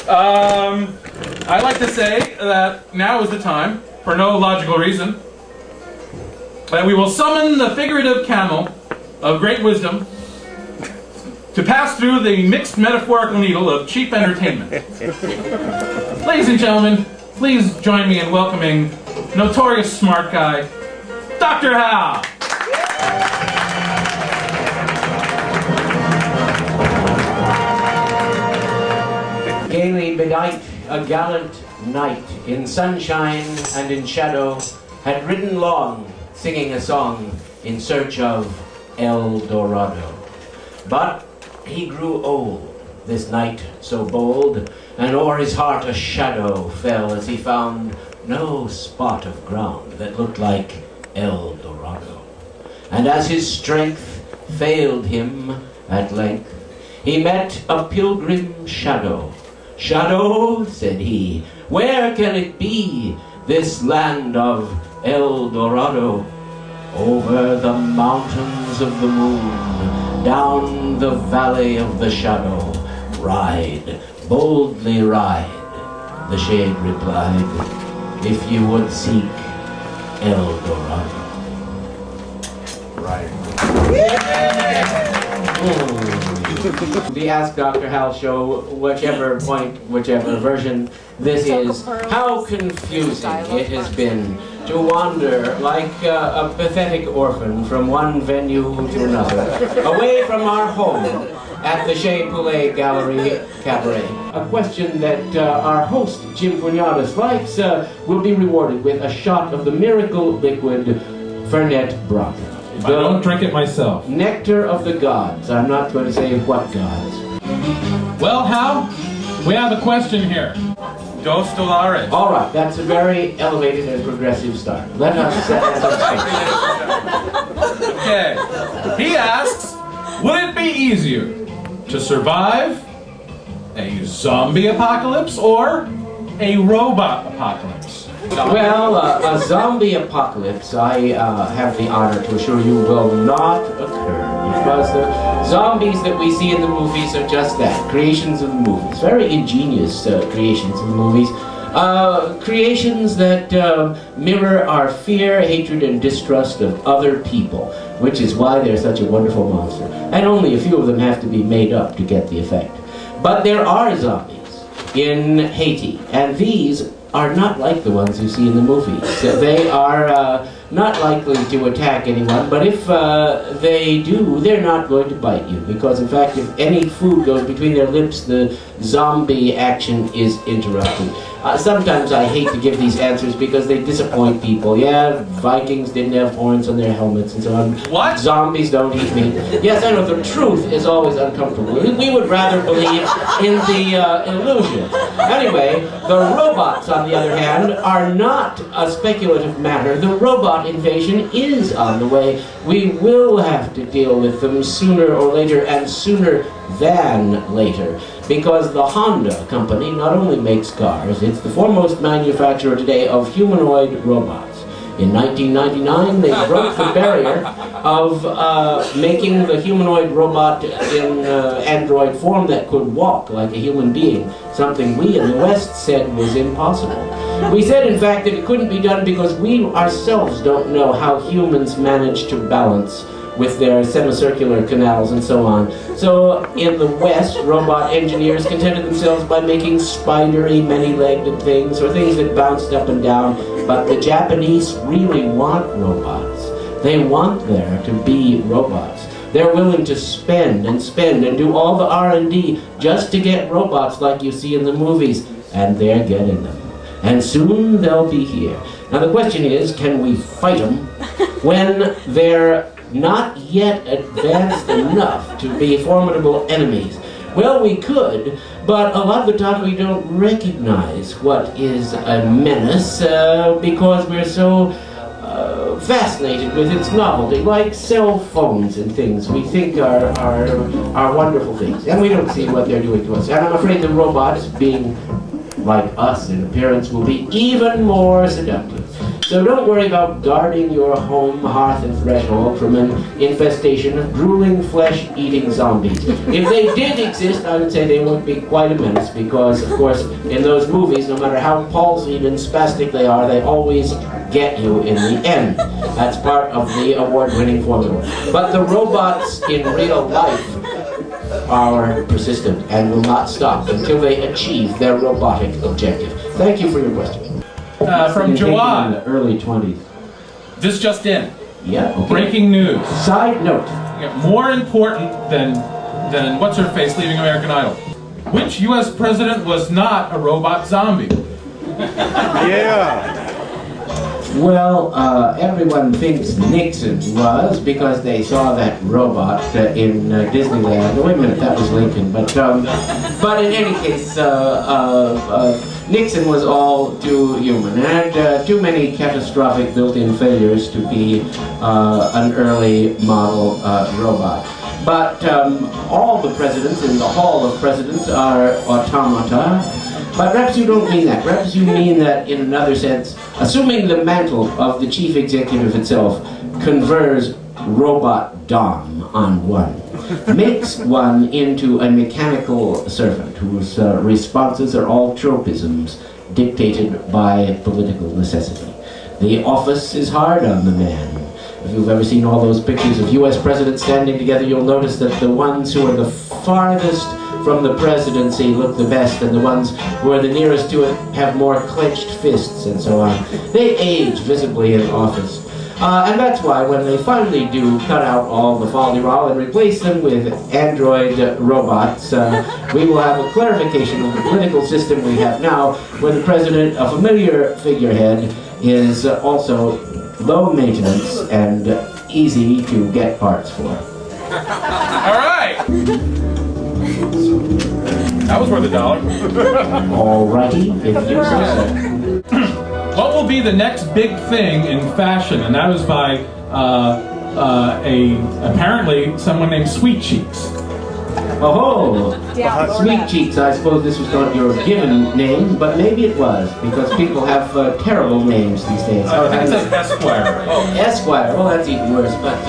I like to say that now is the time, for no logical reason, that we will summon the figurative camel of great wisdom to pass through the mixed metaphorical needle of cheap entertainment. Ladies and gentlemen, please join me in welcoming notorious smart guy, Dr. Hal. Gaily bedight, a gallant knight, in sunshine and in shadow, had ridden long, singing a song in search of El Dorado. But he grew old, this knight so bold, and o'er his heart a shadow fell as he found no spot of ground that looked like El Dorado. And as his strength failed him at length, he met a pilgrim shadow. "Shadow," said he, "where can it be, this land of El Dorado?" "Over the mountains of the moon, down the valley of the shadow, ride, boldly ride," the shade replied, "if you would seek El Dorado." Right. The Ask Dr. Hal show, whichever point, whichever version this is, how confusing it has been to wander like a pathetic orphan from one venue to another, away from our home at the Chez Poulet Gallery Cabaret. A question that our host, Jim Fourteennotass, likes will be rewarded with a shot of the miracle liquid Fernet Branca. I don't drink it myself. Nectar of the gods. I'm not going to say what gods. Well, Hal, we have a question here. Dos $. All right, that's a very elevated and progressive start. Let us set that up. Okay. He asks, would it be easier to survive a zombie apocalypse or a robot apocalypse? Well, a zombie apocalypse, I have the honor to assure you, will not occur, because the zombies that we see in the movies are just that, creations of the movies. Very ingenious creations of the movies. Creations that mirror our fear, hatred, and distrust of other people, which is why they're such a wonderful monster. And only a few of them have to be made up to get the effect. But there are zombies in Haiti, and these are not like the ones you see in the movies. They are not likely to attack anyone, but if they do, they're not going to bite you, because in fact, if any food goes between their lips, the zombie action is interrupted. Sometimes I hate to give these answers because they disappoint people. Yeah, Vikings didn't have horns on their helmets and so on. What? Zombies don't eat meat. Yes, I know, the truth is always uncomfortable. We would rather believe in the illusion. Anyway, the robots, on the other hand, are not a speculative matter. The robot invasion is on the way. We will have to deal with them sooner or later, and sooner than later, because the Honda company not only makes cars, it's the foremost manufacturer today of humanoid robots. In 1999, they broke the barrier of making the humanoid robot in android form that could walk like a human being, something we in the West said was impossible. We said, in fact, that it couldn't be done because we ourselves don't know how humans manage to balance with their semicircular canals and so on. So in the West, robot engineers contented themselves by making spidery, many-legged things, or things that bounced up and down. But the Japanese really want robots. They want there to be robots. They're willing to spend and do all the R&D just to get robots like you see in the movies, and they're getting them. And soon they'll be here. Now the question is, can we fight them when they're not yet advanced enough to be formidable enemies? Well, we could, but a lot of the time we don't recognize what is a menace because we're so fascinated with its novelty, like cell phones and things we think are wonderful things, and we don't see what they're doing to us. And I'm afraid the robots, being like us in appearance, will be even more seductive. So don't worry about guarding your home, hearth, and threshold from an infestation of drooling, flesh-eating zombies. If they did exist, I would say they would be quite a menace because, of course, in those movies, no matter how palsied and spastic they are, they always get you in the end. That's part of the award-winning formula. But the robots in real life are persistent and will not stop until they achieve their robotic objective. Thank you for your question. From Jawad. In the early 20s. This just in. Yeah. Okay. Breaking news. Side note. Yeah, more important than what's-her-face leaving American Idol. Which U.S. president was not a robot zombie? Yeah. Well, everyone thinks Nixon was because they saw that robot in Disneyland. Wait a minute, that was Lincoln. But in any case, Nixon was all too human and too many catastrophic built-in failures to be an early model robot. But all the presidents in the Hall of Presidents are automata. But perhaps you don't mean that. Perhaps you mean that in another sense, assuming the mantle of the chief executive itself confers robot dom on one, makes one into a mechanical servant whose responses are all tropisms dictated by political necessity. The office is hard on the man. If you've ever seen all those pictures of U.S. presidents standing together, you'll notice that the ones who are the farthest from the presidency look the best, and the ones who are the nearest to it have more clenched fists and so on. They age visibly in office. And that's why when they finally do cut out all the folderol and replace them with android robots, we will have a clarification of the political system we have now, where the president, a familiar figurehead, is also low maintenance and easy to get parts for. All right. That was worth $1. Alrighty, if you say so. What will be the next big thing in fashion? And that was by apparently someone named Sweet Cheeks. Oh, Sweet Cheeks, I suppose this was not your given name, but maybe it was, because people have terrible names these days. I think it says Esquire. Oh, Esquire, well that's even worse, but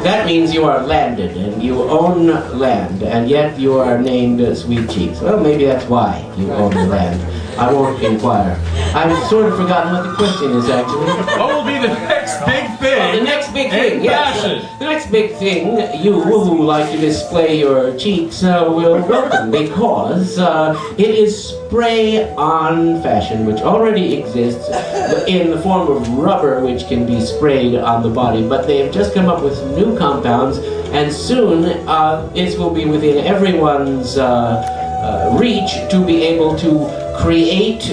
that means you are landed, and you own land, and yet you are named Sweet Cheeks. Well, maybe that's why you own the land. I won't inquire. I've sort of forgotten what the question is, actually. What will be the next big thing? Oh, the next big thing, yes. Fashion. The next big thing you who like to display your cheeks will welcome, because it is spray-on fashion, which already exists in the form of rubber, which can be sprayed on the body, but they have just come up with some new compounds, and soon it will be within everyone's reach to be able to create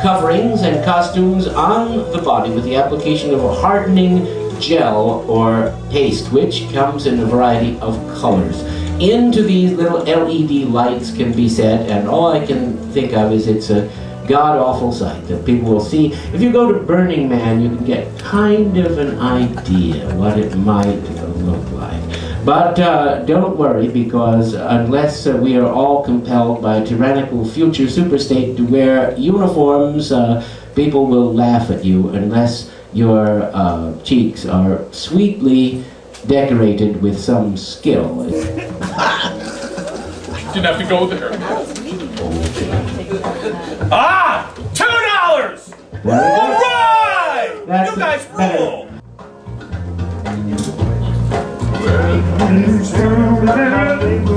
coverings and costumes on the body with the application of a hardening gel or paste, which comes in a variety of colors. Into these little LED lights can be set, and all I can think of is it's a god-awful sight that people will see. If you go to Burning Man, you can get kind of an idea what it might look like. But don't worry, because unless we are all compelled by a tyrannical future superstate to wear uniforms, people will laugh at you unless your cheeks are sweetly decorated with some skill. Didn't have to go there. Ah! $2! All right! You guys rule!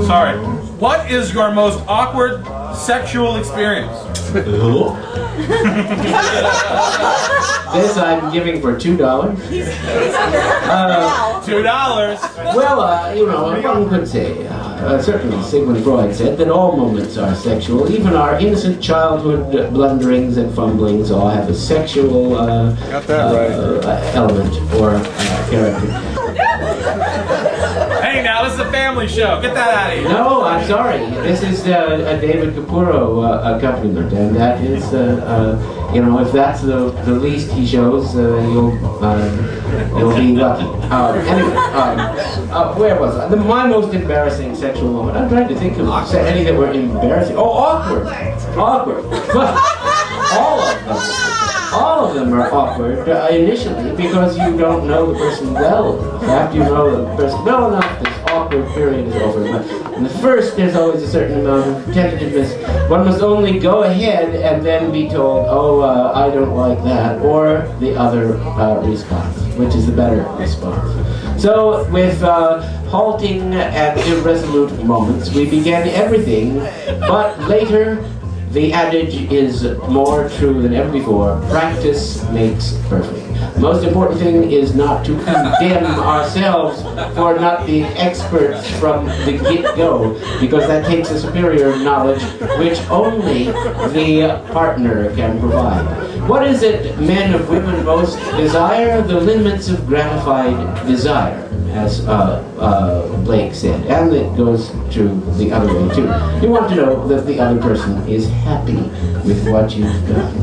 Sorry. What is your most awkward sexual experience? This I'm giving for $2. $2? Well, you know, one could say, certainly Sigmund Freud said that all moments are sexual. Even our innocent childhood blunderings and fumblings all have a sexual element or character. Hey, now this is a family show. Get that out of here. No, I'm sorry. This is a David Capurro accompaniment, and that is, you know, if that's the least he shows, you'll be lucky. Anyway, where was I? My most embarrassing sexual moment. I'm trying to think of any that were embarrassing. Oh, awkward. Awkward. All of them. all of them are awkward initially because you don't know the person well. After you know the person well enough, this awkward period is over. But in the first, there's always a certain amount of tentativeness. One must only go ahead and then be told, oh, I don't like that, or the other response, which is the better response. So, with halting and irresolute moments, we begin everything, but later, the adage is more true than ever before. Practice makes perfect. The most important thing is not to condemn ourselves for not being experts from the get-go, because that takes a superior knowledge which only the partner can provide. What is it men or women most desire? The limits of gratified desire, as Blake said, and it goes to the other way too. You want to know that the other person is happy with what you've done.